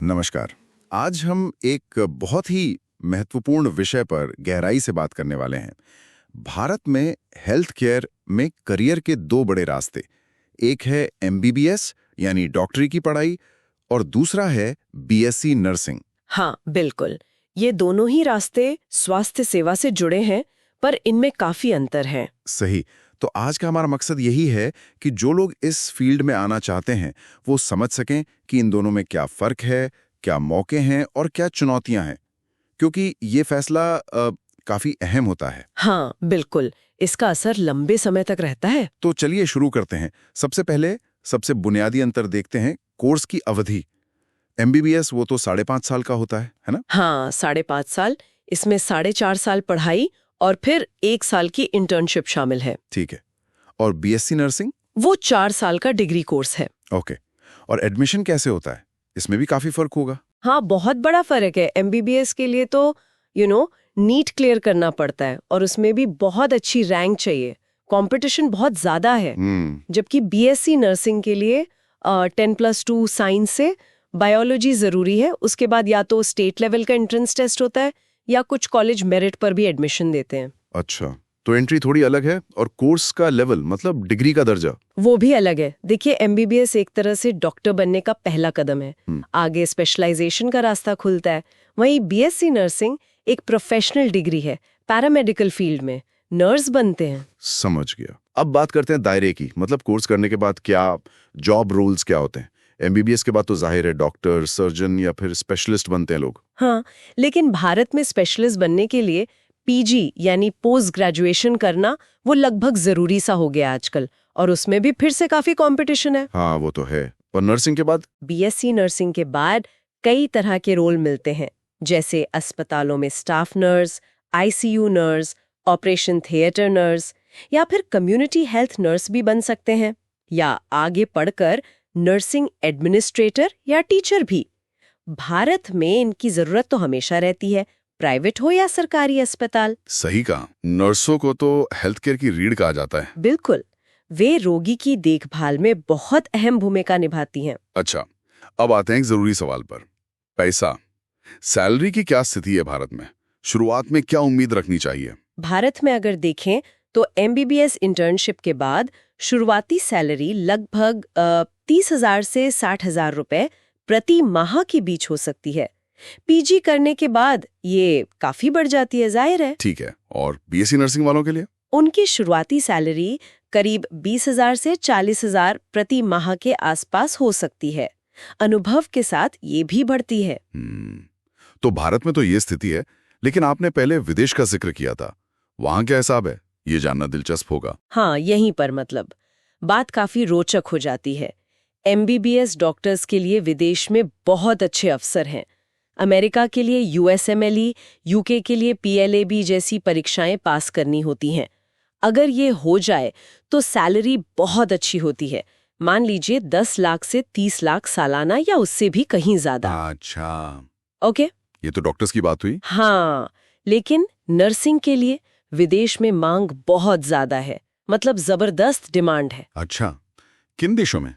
नमस्कार। आज हम एक बहुत ही महत्वपूर्ण विषय पर गहराई से बात करने वाले हैं। भारत में हेल्थ केयर में करियर के दो बड़े रास्ते, एक है एमबीबीएस यानी डॉक्टरी की पढ़ाई और दूसरा है बीएससी नर्सिंग। हाँ, बिल्कुल। ये दोनों ही रास्ते स्वास्थ्य सेवा से जुड़े हैं, पर इनमें काफी अंतर है। सही। तो आज का हमारा मकसद यही है कि जो लोग इस फील्ड में आना चाहते हैं वो समझ सकें कि इन दोनों में क्या फर्क है, क्या मौके हैं और क्या चुनौतियां हैं, क्योंकि ये फैसला काफी अहम होता है। हाँ, बिल्कुल। इसका असर लंबे समय तक रहता है। तो चलिए शुरू करते हैं। सबसे पहले सबसे बुनियादी अंतर देखते हैं, कोर्स की अवधि। एमबीबीएस वो तो 5.5 साल का होता है ना? हाँ, 5.5 साल। इसमें 4.5 साल पढ़ाई और फिर 1 साल की इंटर्नशिप शामिल है। ठीक है। और बीएससी नर्सिंग? वो 4 साल का डिग्री कोर्स है। ओके। और एडमिशन कैसे होता है? इसमें भी काफी फर्क होगा। हाँ, बहुत बड़ा फर्क है। एमबीबीएस के लिए तो नीट क्लियर करना पड़ता है और उसमें भी बहुत अच्छी रैंक चाहिए। कंपटीशन बहुत ज्यादा है। जबकि बीएससी नर्सिंग के लिए 10+2 साइंस से बायोलॉजी जरूरी है। उसके बाद या तो स्टेट लेवल का एंट्रेंस टेस्ट होता है या कुछ कॉलेज मेरिट पर भी एडमिशन देते हैं। अच्छा, तो एंट्री थोड़ी अलग है और कोर्स का लेवल मतलब डिग्री का दर्जा वो भी अलग है। देखिए, एमबीबीएस एक तरह से डॉक्टर बनने का पहला कदम है। आगे स्पेशलाइजेशन का रास्ता खुलता है। वहीं बीएससी नर्सिंग एक प्रोफेशनल डिग्री है, पैरामेडिकल फील्ड में नर्स बनते हैं। समझ गया। अब बात करते हैं दायरे की, मतलब कोर्स करने के बाद क्या जॉब रोल्स क्या होते हैं। एमबीबीएस के बाद तो जाहिर है डॉक्टर, सर्जन या फिर स्पेशलिस्ट बनते हैं लोग। हाँ, लेकिन भारत में स्पेशलिस्ट बनने के लिए पीजी यानी पोस्ट ग्रेजुएशन करना वो लगभग जरूरी सा हो गया आजकल, और उसमें भी फिर से काफी कंपटीशन है। हाँ, वो तो है। और नर्सिंग के बाद? बीएससी नर्सिंग के बाद कई तरह के रोल मिलते हैं, जैसे अस्पतालों में staff nurse, ICU nurse, operation theatre nurse या फिर कम्युनिटी हेल्थ नर्स भी बन सकते हैं, या आगे पढ़कर नर्सिंग एडमिनिस्ट्रेटर या टीचर भी। भारत में इनकी जरूरत तो हमेशा रहती है, प्राइवेट हो या सरकारी अस्पताल। सही कहा। नर्सों को तो हेल्थ केयर की रीढ़ कहा जाता है। बिल्कुल, वे रोगी की देखभाल में बहुत अहम भूमिका निभाती हैं। अच्छा, अब आते हैं एक जरूरी सवाल पर। पैसा, सैलरी की क्या स्थिति है भारत में? शुरुआत में क्या उम्मीद रखनी चाहिए? भारत में अगर देखें तो एमबीबीएस इंटर्नशिप के बाद शुरुआती सैलरी लगभग 30,000 से 60,000 रुपए प्रति माह के बीच हो सकती है। पीजी करने के बाद ये काफी बढ़ जाती है, जाहिर है। ठीक है। और बीएससी नर्सिंग वालों के लिए? उनकी शुरुआती सैलरी करीब 20,000 से 40,000 प्रति माह के आसपास हो सकती है। अनुभव के साथ ये भी बढ़ती है। तो भारत में तो ये स्थिति है, लेकिन आपने पहले विदेश का जिक्र किया था। वहां क्या हिसाब है? ये जानना दिलचस्प होगा। हाँ, यहीं पर मतलब बात काफी रोचक हो जाती है। एमबीबीएस डॉक्टर्स के लिए विदेश में बहुत अच्छे अवसर हैं। अमेरिका के लिए यूएसएमएलई, यूके के लिए पीएलएबी जैसी परीक्षाएं पास करनी होती हैं। अगर ये हो जाए तो सैलरी बहुत अच्छी होती है। मान लीजिए 10 लाख से 30 लाख सालाना या उससे भी कहीं ज्यादा। अच्छा, ओके, ये तो डॉक्टर्स की बात हुई। हाँ, लेकिन नर्सिंग के लिए विदेश में मांग बहुत ज्यादा है, मतलब जबरदस्त डिमांड है। अच्छा, किन देशों में?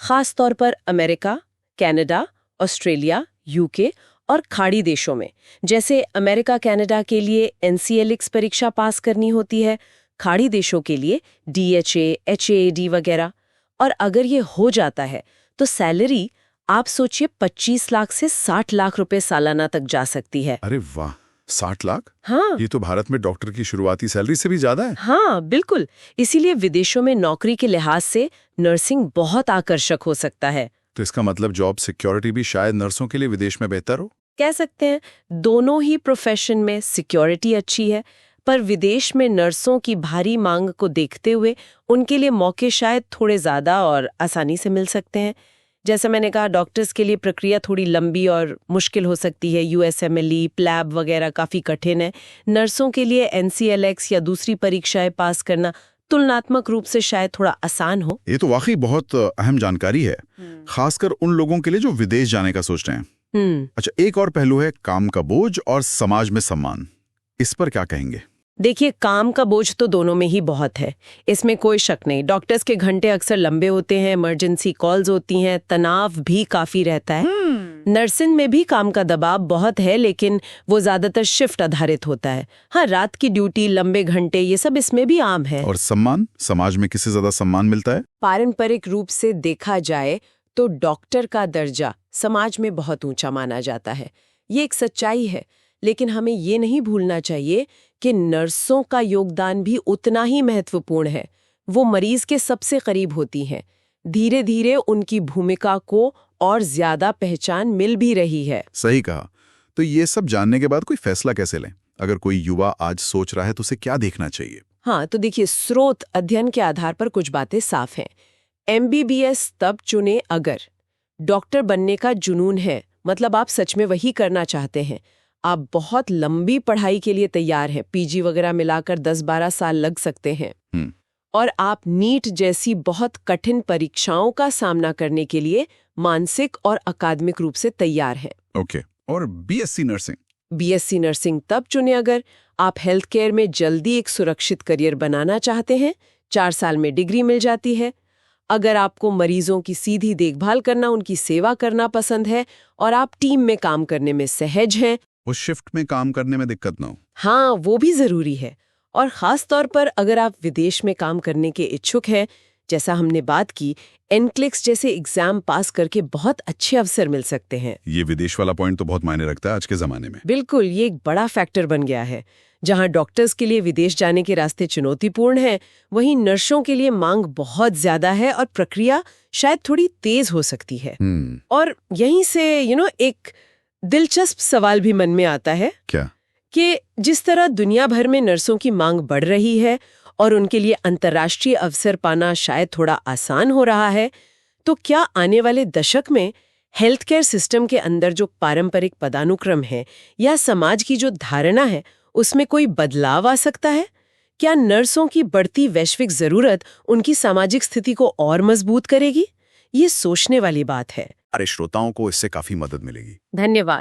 खास तौर पर अमेरिका, कनाडा, ऑस्ट्रेलिया, यूके और खाड़ी देशों में। जैसे अमेरिका कनाडा के लिए एनसीएलएक्स परीक्षा पास करनी होती है, खाड़ी देशों के लिए डीएचए, एचएडी वगैरह। और अगर ये हो जाता है तो सैलरी आप सोचिए 25 लाख से 60 लाख रुपए सालाना तक जा सकती है। अरे वाह, 60 लाख? हाँ, ये तो भारत में डॉक्टर की शुरुआती सैलरी से भी ज्यादा है। हाँ, बिल्कुल। इसीलिए विदेशों में नौकरी के लिहाज से नर्सिंग बहुत आकर्षक हो सकता है। तो इसका मतलब जॉब सिक्योरिटी भी शायद नर्सों के लिए विदेश में बेहतर हो? कह सकते हैं, दोनों ही प्रोफेशन में सिक्योरिटी अच्छी है, पर विदेश में नर्सों की भारी मांग को देखते हुए उनके लिए मौके शायद थोड़े ज्यादा और आसानी से मिल सकते हैं। जैसा मैंने कहा, डॉक्टर्स के लिए प्रक्रिया थोड़ी लंबी और मुश्किल हो सकती है। यूएसएमएलई, प्लैब वगैरह काफी कठिन है। नर्सों के लिए एनसीएलएक्स या दूसरी परीक्षाएं पास करना तुलनात्मक रूप से शायद थोड़ा आसान हो। ये तो वाकई बहुत अहम जानकारी है, खासकर उन लोगों के लिए जो विदेश जाने का सोच रहे हैं। अच्छा, एक और पहलू है काम का बोझ और समाज में सम्मान। इस पर क्या कहेंगे? देखिए, काम का बोझ तो दोनों में ही बहुत है, इसमें कोई शक नहीं। डॉक्टर्स के घंटे अक्सर लंबे होते हैं, इमरजेंसी कॉल्स होती हैं, तनाव भी काफी रहता है। नर्सिंग में भी काम का दबाव बहुत है, लेकिन वो ज्यादातर शिफ्ट आधारित होता है। हाँ, रात की ड्यूटी, लंबे घंटे, ये सब इसमें भी आम है। और सम्मान, समाज में किससे ज्यादा सम्मान मिलता है? पारंपरिक रूप से देखा जाए तो डॉक्टर का दर्जा समाज में बहुत ऊंचा माना जाता है। ये एक सच्चाई है, लेकिन हमें ये नहीं भूलना चाहिए कि नर्सों का योगदान भी उतना ही महत्वपूर्ण है। वो मरीज के सबसे करीब होती हैं। धीरे धीरे उनकी भूमिका को और ज्यादा पहचान मिल भी रही है। सही कहा। तो ये सब जानने के बाद कोई फैसला कैसे लें? अगर कोई युवा आज सोच रहा है तो उसे क्या देखना चाहिए? हाँ, तो देखिए, स्रोत अध्ययन के आधार पर कुछ बातें साफ हैं। MBBS तब चुने अगर डॉक्टर बनने का जुनून है, मतलब आप सच में वही करना चाहते हैं। आप बहुत लंबी पढ़ाई के लिए तैयार हैं, PG वगैरह मिलाकर 10-12 साल लग सकते हैं। और आप नीट जैसी बहुत कठिन परीक्षाओं का सामना करने के लिए मानसिक और अकादमिक रूप से तैयार हैं। ओके। और BSc नर्सिंग? BSc नर्सिंग तब चुने अगर आप हेल्थ केयर में जल्दी एक सुरक्षित करियर बनाना चाहते हैं। 4 साल में डिग्री मिल जाती है। अगर आपको मरीजों की सीधी देखभाल करना, उनकी सेवा करना पसंद है और आप टीम में काम करने में सहज हैं। उस शिफ्ट में काम करने में दिक्कत ना हो। हाँ, वो भी जरूरी है। और खास तौर पर अगर आप विदेश में काम करने के इच्छुक हैं, जैसा हमने बात की, NCLEX जैसे एग्जाम पास करके बहुत अच्छे अवसर मिल सकते हैं। ये विदेश वाला पॉइंट तो बहुत मायने रखता है आज के जमाने में। बिल्कुल, ये एक बड़ा फैक्टर बन गया है। जहां डॉक्टर्स के लिए विदेश जाने के रास्ते चुनौतीपूर्ण हैं, वहीं नर्सों के लिए मांग बहुत ज्यादा है और प्रक्रिया शायद थोड़ी तेज हो सकती है। और यहीं से एक दिलचस्प सवाल भी मन में आता है। क्या? कि जिस तरह दुनिया भर में नर्सों की मांग बढ़ रही है और उनके लिए अंतर्राष्ट्रीय अवसर पाना शायद थोड़ा आसान हो रहा है, तो क्या आने वाले दशक में हेल्थ केयर सिस्टम के अंदर जो पारंपरिक पदानुक्रम है या समाज की जो धारणा है, उसमें कोई बदलाव आ सकता है? क्या नर्सों की बढ़ती वैश्विक जरूरत उनकी सामाजिक स्थिति को और मजबूत करेगी? ये सोचने वाली बात है। अरे, श्रोताओं को इससे काफी मदद मिलेगी। धन्यवाद।